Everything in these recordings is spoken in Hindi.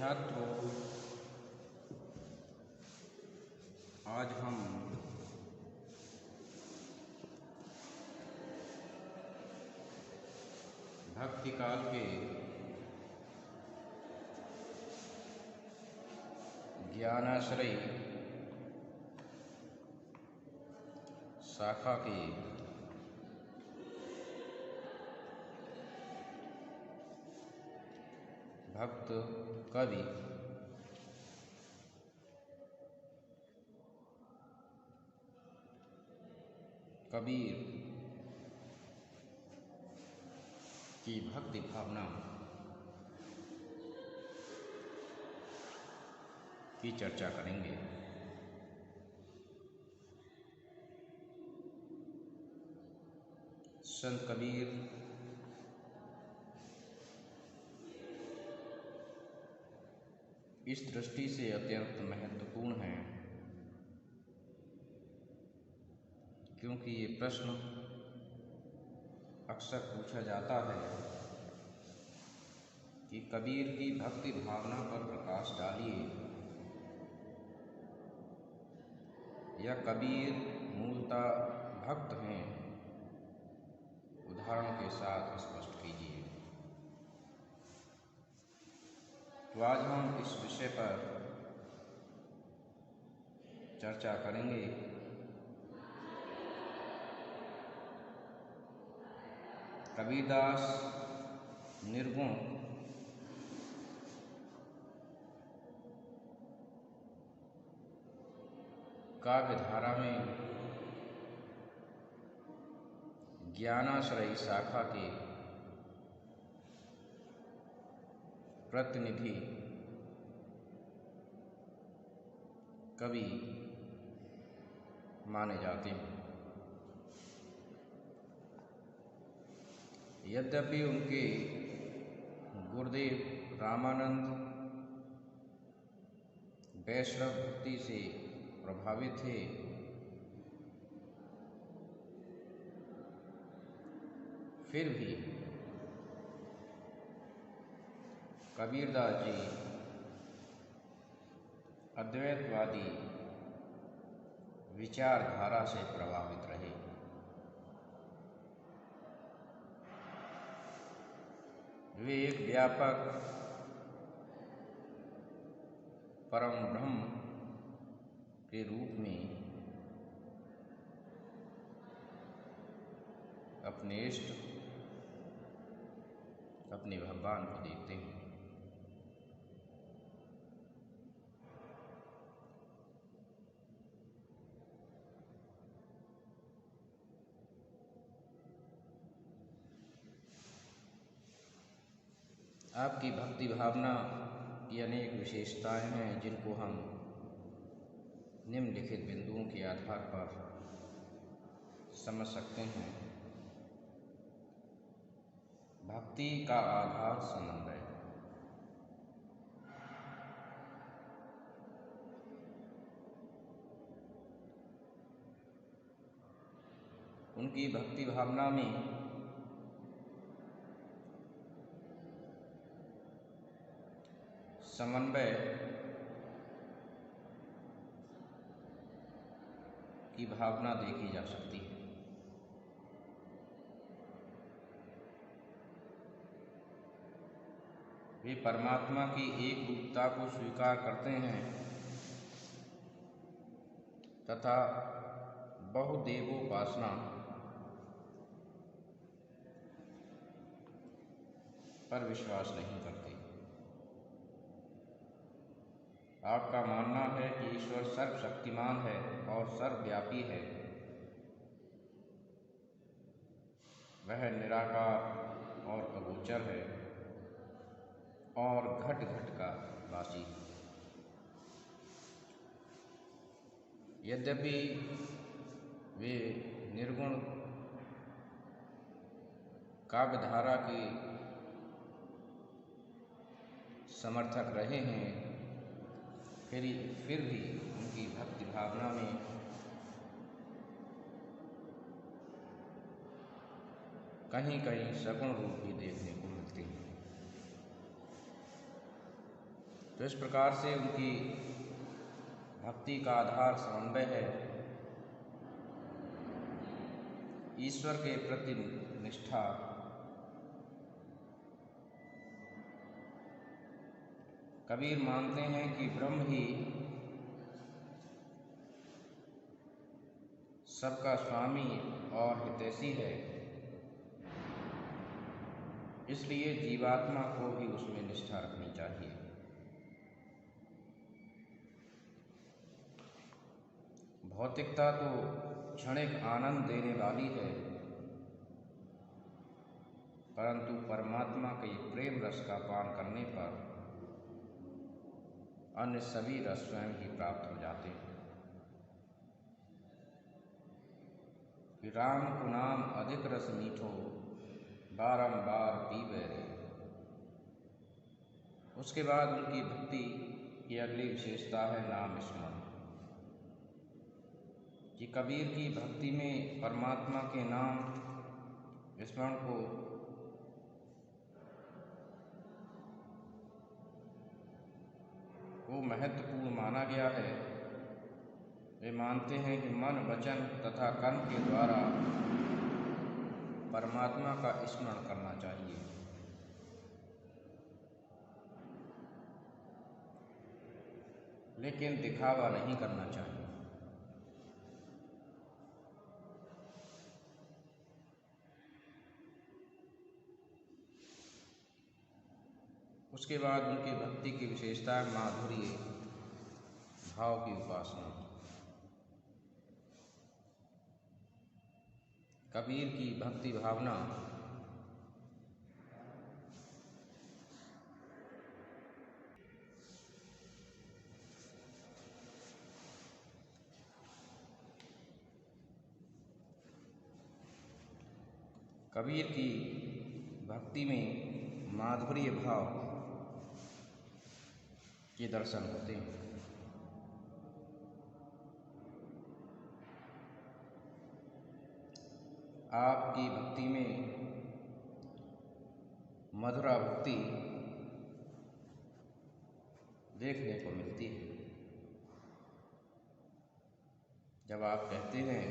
छात्रों, आज हम भक्ति काल के ज्ञानाश्रयी शाखा के भक्त कवि कबीर की भक्ति भावना की चर्चा करेंगे। संत कबीर इस दृष्टि से अत्यंत महत्वपूर्ण हैं क्योंकि ये प्रश्न अक्सर पूछा जाता है कि कबीर की भक्ति भावना पर प्रकाश डालिए, या कबीर मूलतः भक्त हैं, उदाहरण के साथ स्पष्ट कीजिए। तो आज हम इस विषय पर चर्चा करेंगे। कबीरदास निर्गुण काव्य धारा में ज्ञानाश्रयी शाखा के प्रतिनिधि कवि माने जाते हैं। यद्यपि उनके गुरुदेव रामानंद वैष्णव भक्ति से प्रभावित थे, फिर भी कबीरदास जी अद्वैतवादी विचारधारा से प्रभावित रहे। वे एक व्यापक परम ब्रह्म के रूप में अपने इष्ट, अपने भगवान को देखते हैं। आपकी भक्ति भावना की अनेक विशेषताएं हैं जिनको हम निम्नलिखित बिंदुओं के आधार पर समझ सकते हैं। भक्ति का आधार समन्वय। उनकी भक्ति भावना में समन्वय की भावना देखी जा सकती है। वे परमात्मा की एक रूपता को स्वीकार करते हैं तथा बहुदेवोपासना पर विश्वास नहीं करते। आपका मानना है कि ईश्वर सर्वशक्तिमान है और सर्वव्यापी है। वह निराकार और अगोचर है और घट घट का वासी है। यद्यपि वे निर्गुण काव्यधारा के समर्थक रहे हैं, फिर भी उनकी भक्ति भावना में कहीं कहीं सगुण रूप भी देखने को मिलते हैं। तो इस प्रकार से उनकी भक्ति का आधार समन्वय है, ईश्वर के प्रति निष्ठा। कबीर मानते हैं कि ब्रह्म ही सबका स्वामी और हितैषी है, इसलिए जीवात्मा को भी उसमें निष्ठा रखनी चाहिए। भौतिकता तो क्षणिक आनंद देने वाली है, परंतु परमात्मा के प्रेम रस का पान करने पर अन्य सभी रस स्वयं ही प्राप्त हो जाते हैं। राम को नाम अधिक रस मीठो, बारंबार पीबे रे। उसके बाद उनकी भक्ति की अगली विशेषता है नाम स्मरण, कि कबीर की भक्ति में परमात्मा के नाम स्मरण को महत्वपूर्ण माना गया है। वे मानते हैं कि मन, वचन तथा कर्म के द्वारा परमात्मा का स्मरण करना चाहिए। लेकिन दिखावा नहीं करना चाहिए। उसके बाद उनकी भक्ति की विशेषता है माधुर्य भाव की उपासना। कबीर की भक्ति भावना कबीर की भक्ति में माधुर्य भाव के दर्शन होते हैं। आपकी भक्ति में मधुरा भक्ति देखने को मिलती है। जब आप कहते हैं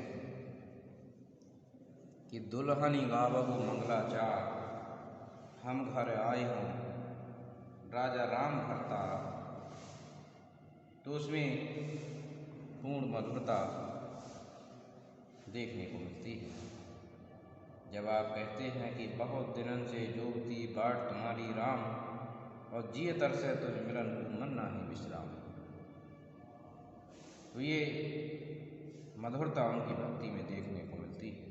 कि दुल्हनी गावहु मंगलाचार, हम घर आए हों राजा राम भरता, तो उसमें पूर्ण मधुरता देखने को मिलती है। जब आप कहते हैं कि बहुत दिनन से जोगती बाट तुम्हारी राम, और जिय तरसे तुझ मिलन को मन नाही विश्राम, तो ये मधुरता उनकी भक्ति में देखने को मिलती है।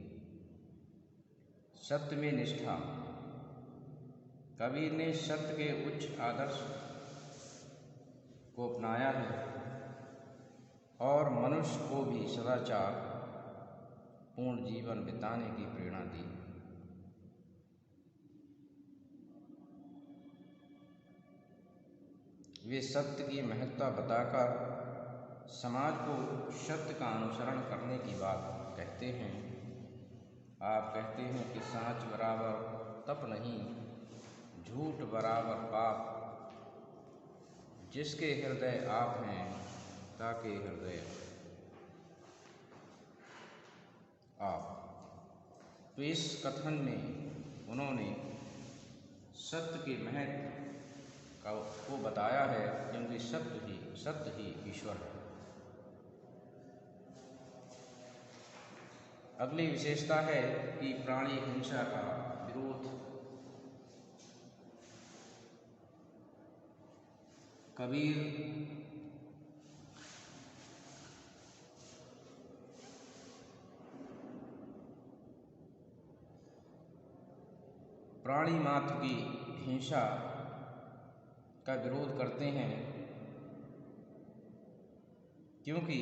सत्य में निष्ठा, कबीर ने सत्य के उच्च आदर्श को अपनाया है और मनुष्य को भी सदाचार पूर्ण जीवन बिताने की प्रेरणा दी। वे सत्य की महत्ता बताकर समाज को सत्य का अनुसरण करने की बात कहते हैं। आप कहते हैं कि सांच बराबर तप नहीं, झूठ बराबर पाप, जिसके हृदय आप हैं ताके हृदय आप। तो इस कथन में उन्होंने सत्य के महत्व को बताया है, क्योंकि सत्य ही ईश्वर है। अगली विशेषता है कि प्राणी हिंसा का विरोध। कबीर प्राणी मात्र की हिंसा का विरोध करते हैं, क्योंकि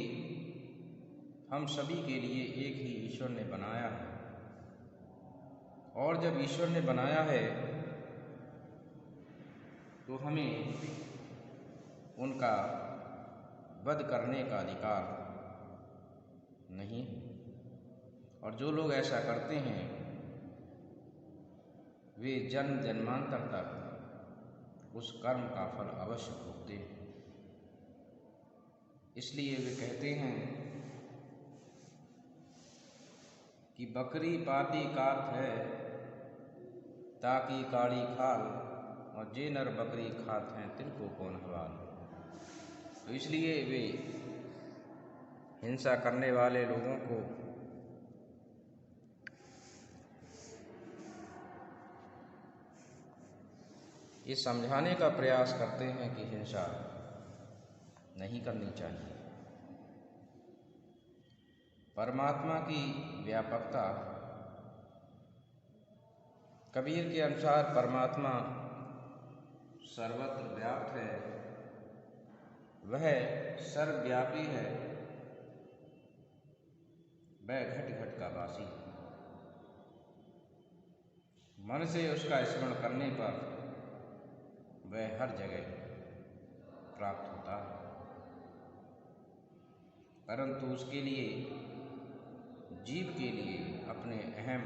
हम सभी के लिए एक ही ईश्वर ने बनाया है, और जब ईश्वर ने बनाया है तो हमें उनका वध करने का अधिकार नहीं। और जो लोग ऐसा करते हैं वे जन्म जन्मांतर तक उस कर्म का फल अवश्य भोगते हैं। इसलिए वे कहते हैं कि बकरी पाती का अर्थ है ताकि काली खाल, और जे नर बकरी खात हैं तिनको कौन हवाल। तो इसलिए वे हिंसा करने वाले लोगों को ये समझाने का प्रयास करते हैं कि हिंसा नहीं करनी चाहिए। परमात्मा की व्यापकता, कबीर के अनुसार परमात्मा सर्वत्र व्याप्त है, वह सर्वव्यापी है, वह घट घट का वासी है। मन से उसका स्मरण करने पर वह हर जगह प्राप्त होता है, परंतु उसके लिए, जीव के लिए अपने अहम,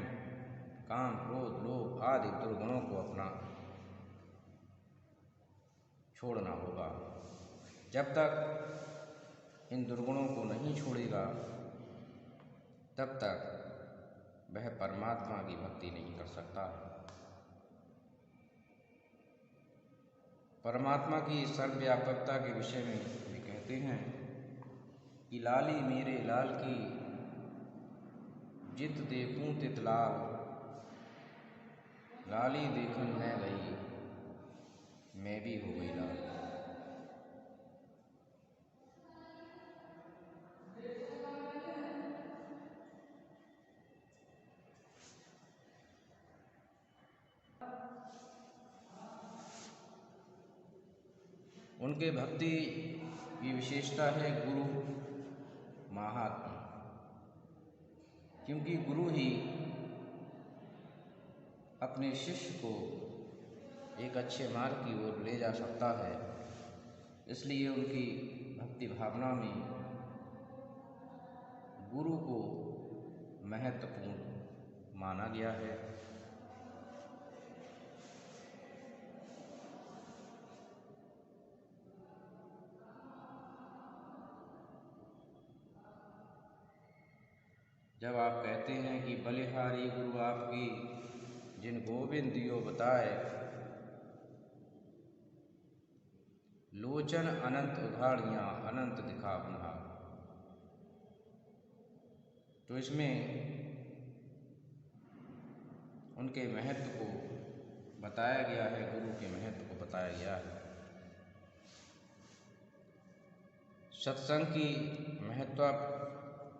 काम, क्रोध, लोभ आदि दुर्गुणों को अपना छोड़ना होगा। जब तक इन दुर्गुणों को नहीं छोड़ेगा तब तक वह परमात्मा की भक्ति नहीं कर सकता है। परमात्मा की सर्वव्यापकता के विषय में वे कहते हैं कि लाली मेरे लाल की, जित देखूं तित लाल, लाली देखन मैं गई, मैं भी हो गई लाल। उनके भक्ति की विशेषता है गुरु महात्मा, क्योंकि गुरु ही अपने शिष्य को एक अच्छे मार्ग की ओर ले जा सकता है। इसलिए उनकी भक्ति भावना में गुरु को महत्वपूर्ण माना गया है। जब आप कहते हैं कि बलिहारी गुरु आपकी, जिन गोविंद दियो बताए, लोचन अनंत उघाड़ियाँ अनंत दिखा बन्हार। तो इसमें उनके महत्व को बताया गया है, गुरु के महत्व को बताया गया है। सत्संग की महत्व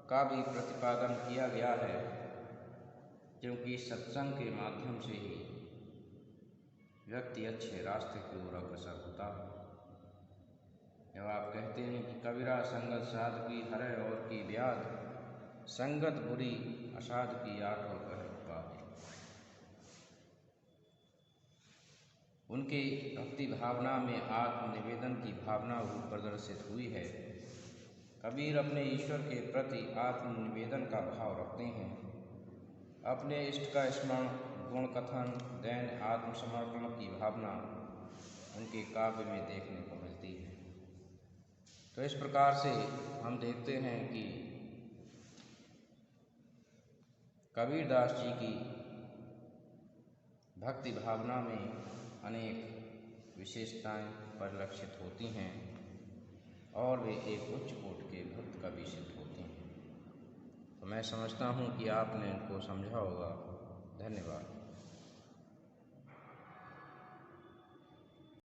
का भी प्रतिपादन किया गया है, क्योंकि सत्संग के माध्यम से ही व्यक्ति अच्छे रास्ते की ओर अग्रसर होता है। जब आप कहते हैं कि कबीरा संगत साध की हरै और की व्याध, संगत बुरी असाध की आठों पहर उपाधि। उनकी भक्ति भावना में आत्मनिवेदन की भावना प्रदर्शित हुई है। कबीर अपने ईश्वर के प्रति आत्मनिवेदन का भाव रखते हैं। अपने इष्ट का स्मरण, गुण कथन, दैन, आत्मसमर्पण की भावना उनके काव्य में देखने को मिलती है। तो इस प्रकार से हम देखते हैं कि कबीरदास जी की भक्ति भावना में अनेक विशेषताएं परिलक्षित होती हैं और वे एक उच्च कोटि के भक्त कवि सिद्ध होते हैं। तो मैं समझता हूँ कि आपने इनको समझा होगा।